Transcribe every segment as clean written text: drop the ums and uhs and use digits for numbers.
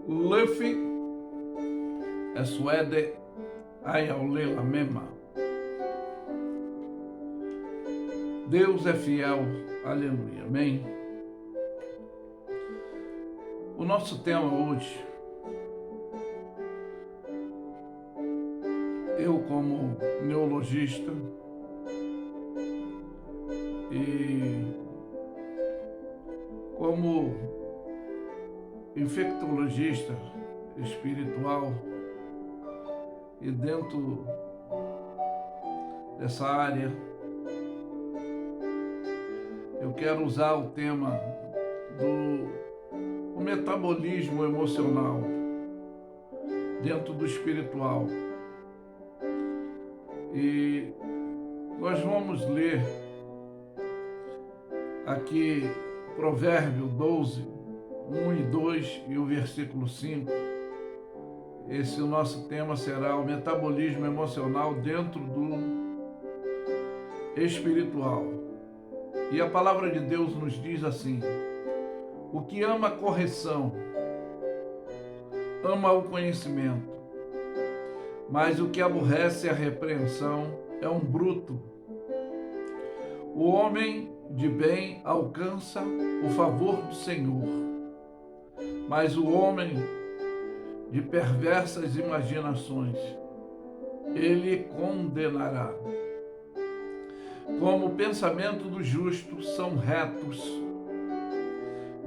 Luffy Suede Ayaolela Mema. Deus é fiel, aleluia, amém. O nosso tema hoje, eu como neurologista e como infectologista espiritual, e dentro dessa área eu quero usar o tema do metabolismo emocional dentro do espiritual. E nós vamos ler aqui Provérbio 12, 1 e 2 e o versículo 5. Esse o nosso tema será o metabolismo emocional dentro do espiritual. E a palavra de Deus nos diz assim: o que ama a correção, ama o conhecimento, mas o que aborrece a repreensão é um bruto. O homem de bem alcança o favor do Senhor, mas o homem de perversas imaginações ele condenará. Como o pensamento do justo são retos,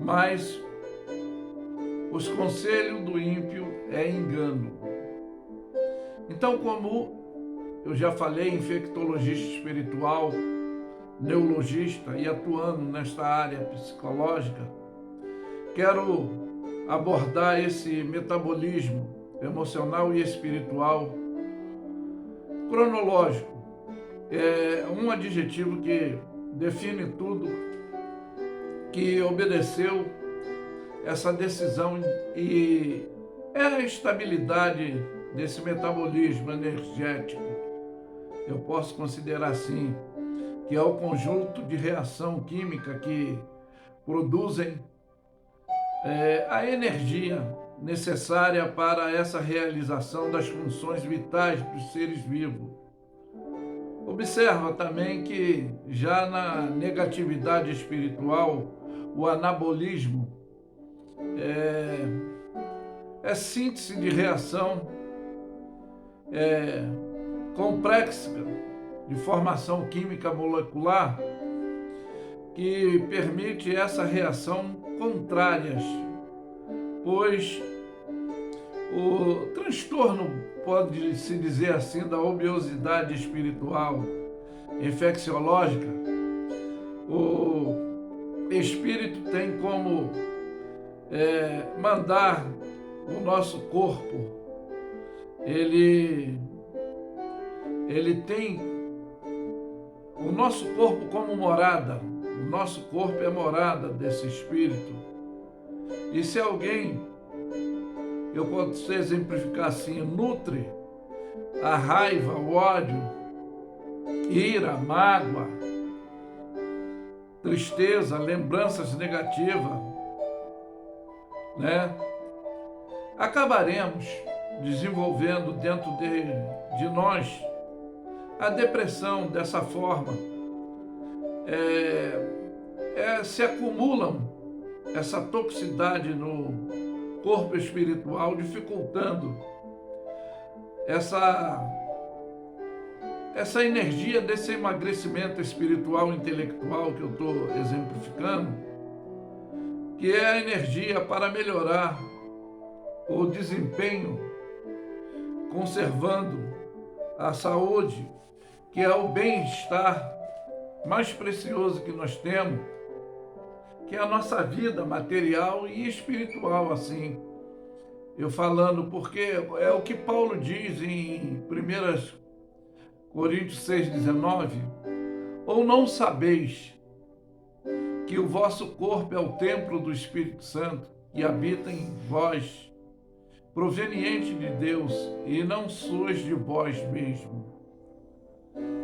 mas os conselhos do ímpio é engano. Então, como eu já falei, infectologista espiritual, neurologista e atuando nesta área psicológica, quero abordar esse metabolismo emocional e espiritual cronológico. É um adjetivo que define tudo que obedeceu essa decisão e é a estabilidade desse metabolismo energético. Eu posso considerar assim, que é o conjunto de reação química que produzem a energia necessária para essa realização das funções vitais dos seres vivos. Observa também que já na negatividade espiritual, o anabolismo é síntese de reação complexa de formação química molecular que permite essa reação contrárias, pois o transtorno, pode-se dizer assim, da obiosidade espiritual, infecciológica, o espírito tem como mandar o nosso corpo, ele tem o nosso corpo como morada. O nosso corpo é morada desse espírito. E se alguém, eu posso exemplificar assim, nutre a raiva, o ódio, ira, mágoa, tristeza, lembranças negativas, né? Acabaremos desenvolvendo dentro de nós a depressão. Dessa forma, se acumulam essa toxicidade no corpo espiritual, dificultando essa energia desse emagrecimento espiritual, intelectual que eu estou exemplificando, que é a energia para melhorar o desempenho, conservando a saúde, que é o bem-estar mais precioso que nós temos, que é a nossa vida material e espiritual, assim. Eu falando, porque é o que Paulo diz em 1 Coríntios 6,19, ou não sabeis que o vosso corpo é o templo do Espírito Santo que habita em vós, proveniente de Deus, e não sois de vós mesmo.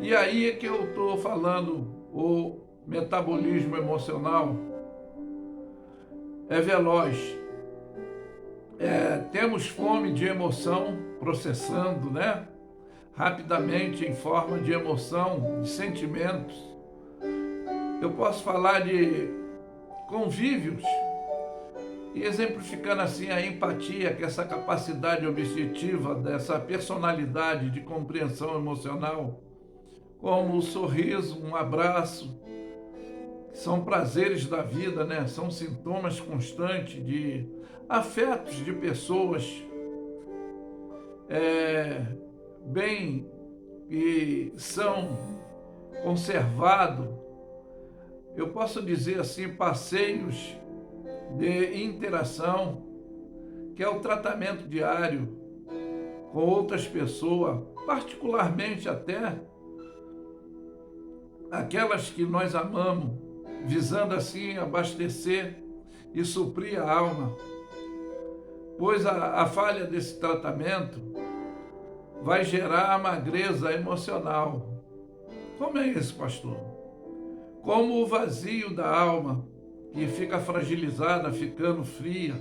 E aí é que eu estou falando, o metabolismo emocional é veloz, temos fome de emoção, processando, né? Rapidamente em forma de emoção, de sentimentos. Eu posso falar de convívios e exemplificando assim a empatia, que é essa capacidade objetiva dessa personalidade de compreensão emocional, como o sorriso, um abraço, são prazeres da vida, né? São sintomas constantes de afetos de pessoas bem que são conservados. Eu posso dizer assim, passeios de interação, que é o tratamento diário com outras pessoas, particularmente até aquelas que nós amamos, visando assim abastecer e suprir a alma, pois a falha desse tratamento vai gerar magreza emocional. Como é isso, pastor? Como o vazio da alma, que fica fragilizada, ficando fria,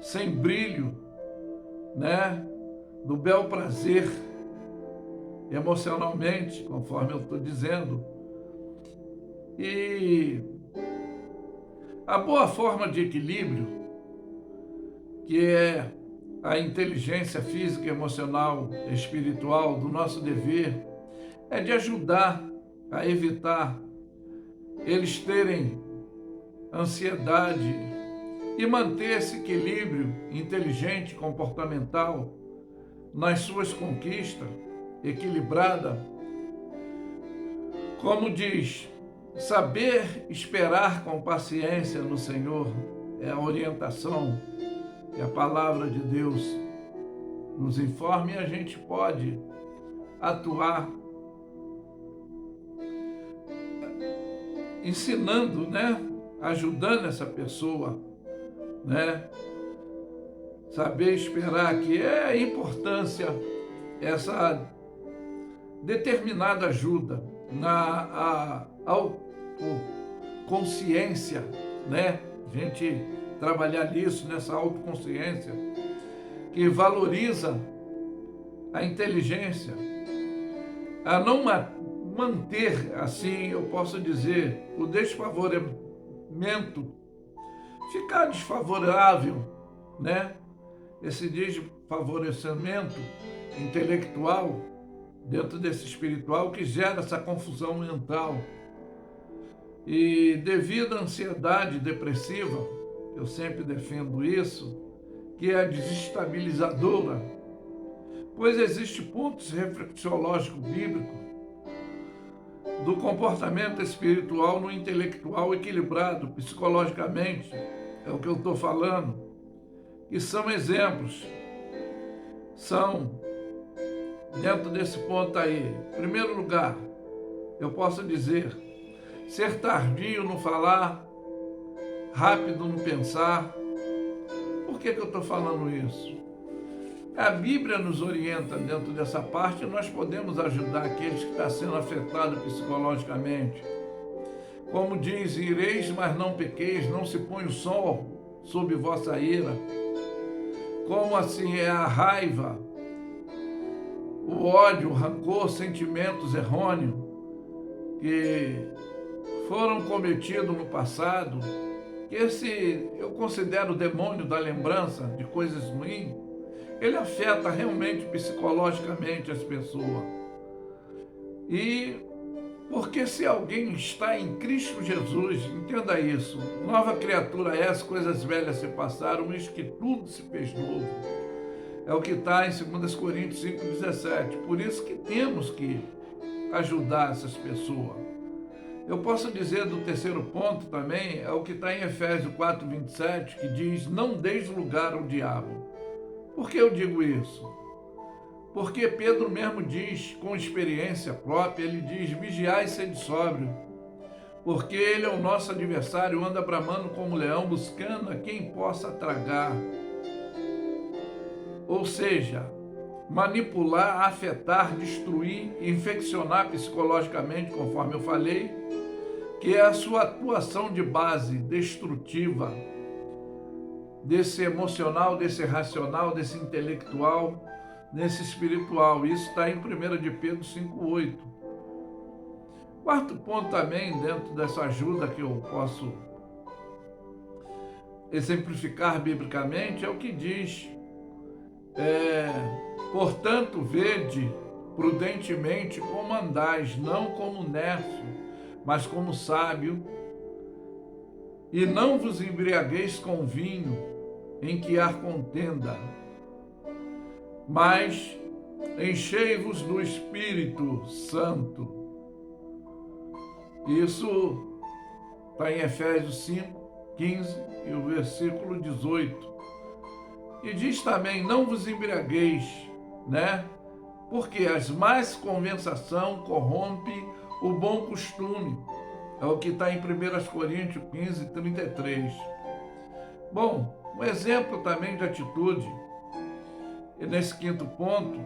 sem brilho, né? Do bel prazer, emocionalmente, conforme eu estou dizendo. E a boa forma de equilíbrio, que é a inteligência física, emocional, espiritual do nosso dever, é de ajudar a evitar eles terem ansiedade e manter esse equilíbrio inteligente, comportamental nas suas conquistas, equilibrada. Como diz, saber esperar com paciência no Senhor é a orientação que a palavra de Deus nos informa, e a gente pode atuar ensinando, né? Ajudando essa pessoa, né? Saber esperar, que é a importância, essa determinada ajuda na autoconsciência, né? A gente trabalhar nisso, nessa autoconsciência, que valoriza a inteligência, a não manter, assim eu posso dizer, o desfavorecimento, ficar desfavorável, né? Esse desfavorecimento intelectual dentro desse espiritual, que gera essa confusão mental. E devido à ansiedade depressiva, eu sempre defendo isso, que é desestabilizadora, pois existe pontos reflexiológicos bíblicos do comportamento espiritual no intelectual equilibrado, psicologicamente, é o que eu estou falando, que são exemplos, são dentro desse ponto aí. Em primeiro lugar, eu posso dizer, ser tardio no falar, rápido no pensar. Por que eu estou falando isso? A Bíblia nos orienta dentro dessa parte, e nós podemos ajudar aqueles que estão sendo afetados psicologicamente. Como diz, ireis, mas não pequeis, não se põe o sol sob vossa ira. Como assim é a raiva, o ódio, o rancor, sentimentos errôneos que foram cometidos no passado, que esse eu considero o demônio da lembrança de coisas ruins, ele afeta realmente psicologicamente as pessoas. E porque se alguém está em Cristo Jesus, entenda isso, nova criatura é, as coisas velhas se passaram, eis que tudo se fez novo. É o que está em 2 Coríntios 5,17. Por isso que temos que ajudar essas pessoas. Eu posso dizer do terceiro ponto também, é o que está em Efésios 4,27, que diz, não deis lugar ao diabo. Por que eu digo isso? Porque Pedro mesmo diz, com experiência própria, ele diz, vigiai e sede sóbrio, porque ele é o nosso adversário, anda bramando como leão, buscando a quem possa tragar. Ou seja, manipular, afetar, destruir, infeccionar psicologicamente, conforme eu falei, que é a sua atuação de base destrutiva, desse emocional, desse racional, desse intelectual, nesse espiritual. Isso está em 1 de Pedro 5,8. Quarto ponto também, dentro dessa ajuda que eu posso exemplificar biblicamente, é o que diz: portanto, vede prudentemente como andais, não como nércio, mas como sábio, e não vos embriagueis com vinho, em que há contenda, mas enchei-vos do Espírito Santo. Isso está em Efésios 5:15 e o versículo 18. E diz também: não vos embriagueis, né? Porque as más conversação corrompe o bom costume. É o que está em 1 Coríntios 15:33. Bom, um exemplo também de atitude, e nesse quinto ponto,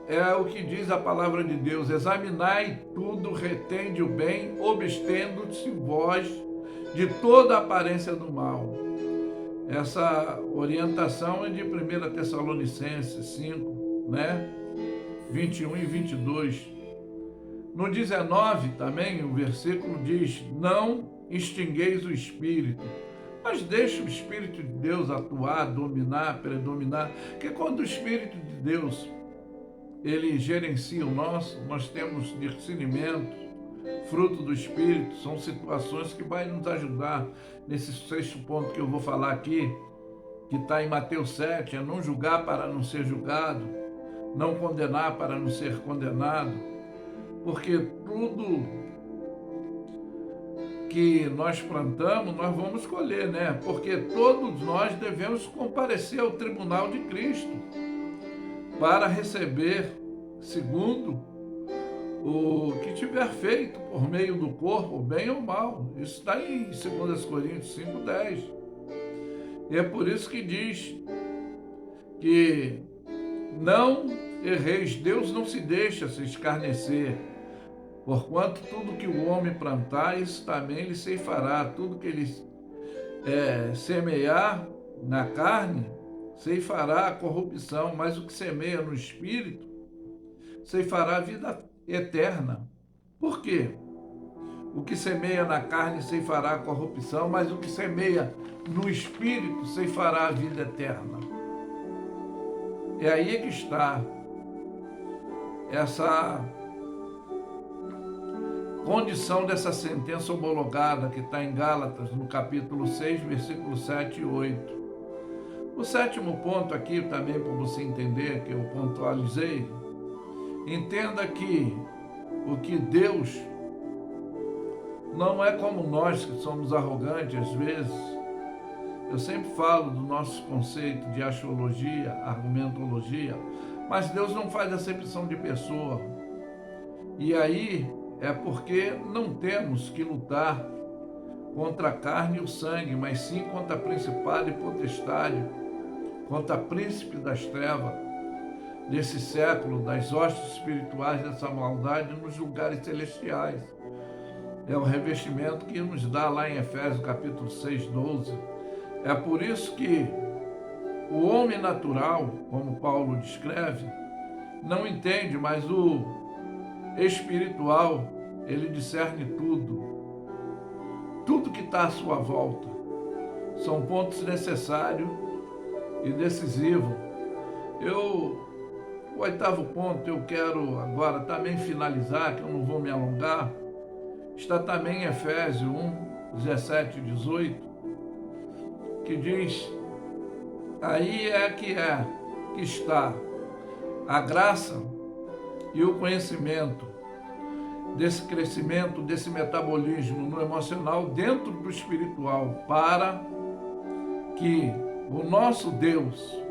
é o que diz a palavra de Deus: examinai tudo, retende o bem, abstendo-se vós de toda aparência do mal. Essa orientação é de 1 Tessalonicenses 5, né? 21 e 22. No 19 também, o versículo diz: não extingueis o Espírito, mas deixe o Espírito de Deus atuar, dominar, predominar, porque quando o Espírito de Deus ele gerencia o nosso, nós temos discernimento, fruto do Espírito, são situações que vai nos ajudar nesse sexto ponto que eu vou falar aqui, que está em Mateus 7, é não julgar para não ser julgado, não condenar para não ser condenado, porque tudo que nós plantamos, nós vamos colher, né? Porque todos nós devemos comparecer ao tribunal de Cristo para receber, segundo o que tiver feito por meio do corpo, bem ou mal. Isso está em 2 Coríntios 5:10. E é por isso que diz que não erreis, Deus não se deixa se escarnecer, porquanto tudo que o homem plantar, isso também ele ceifará. Tudo que ele semear na carne, ceifará a corrupção, mas o que semeia no Espírito, ceifará a vida eterna. Por quê? O que semeia na carne ceifará a corrupção, mas o que semeia no Espírito ceifará a vida eterna. É aí que está essa condição dessa sentença homologada que está em Gálatas, no capítulo 6, versículos 7 e 8. O sétimo ponto aqui, também para você entender, que eu pontualizei, entenda que o que Deus não é como nós que somos arrogantes às vezes. Eu sempre falo do nosso conceito de axiologia, argumentologia, mas Deus não faz acepção de pessoa. E aí é porque não temos que lutar contra a carne e o sangue, mas sim contra principado e potestade, contra príncipe das trevas desse século, das hostes espirituais dessa maldade nos lugares celestiais. É o revestimento que nos dá lá em Efésios capítulo 6:12. É por isso que o homem natural, como Paulo descreve, não entende, mas o espiritual, ele discerne tudo. Tudo que está à sua volta. São pontos necessários e decisivos. O oitavo ponto, eu quero agora também finalizar, que eu não vou me alongar, está também em Efésios 1:17 e 18, que diz: aí que está a graça e o conhecimento desse crescimento, desse metabolismo no emocional dentro do espiritual, para que o nosso Deus,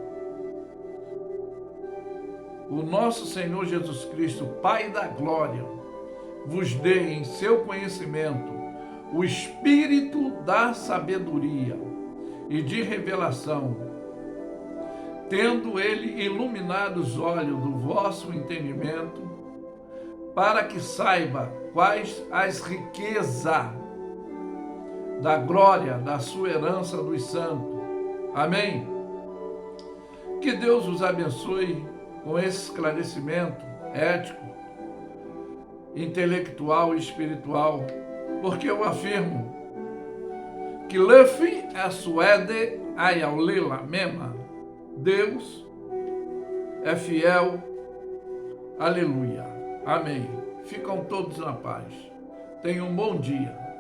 o nosso Senhor Jesus Cristo, Pai da glória, vos dê em seu conhecimento o espírito da sabedoria e de revelação, tendo ele iluminado os olhos do vosso entendimento, para que saiba quais as riquezas da glória da sua herança dos santos, Amém? Que Deus os abençoe com esse esclarecimento ético, intelectual e espiritual, porque eu afirmo que Luffy é suede ayaulila mema. Deus é fiel. Aleluia. Amém. Ficam todos na paz. Tenham um bom dia.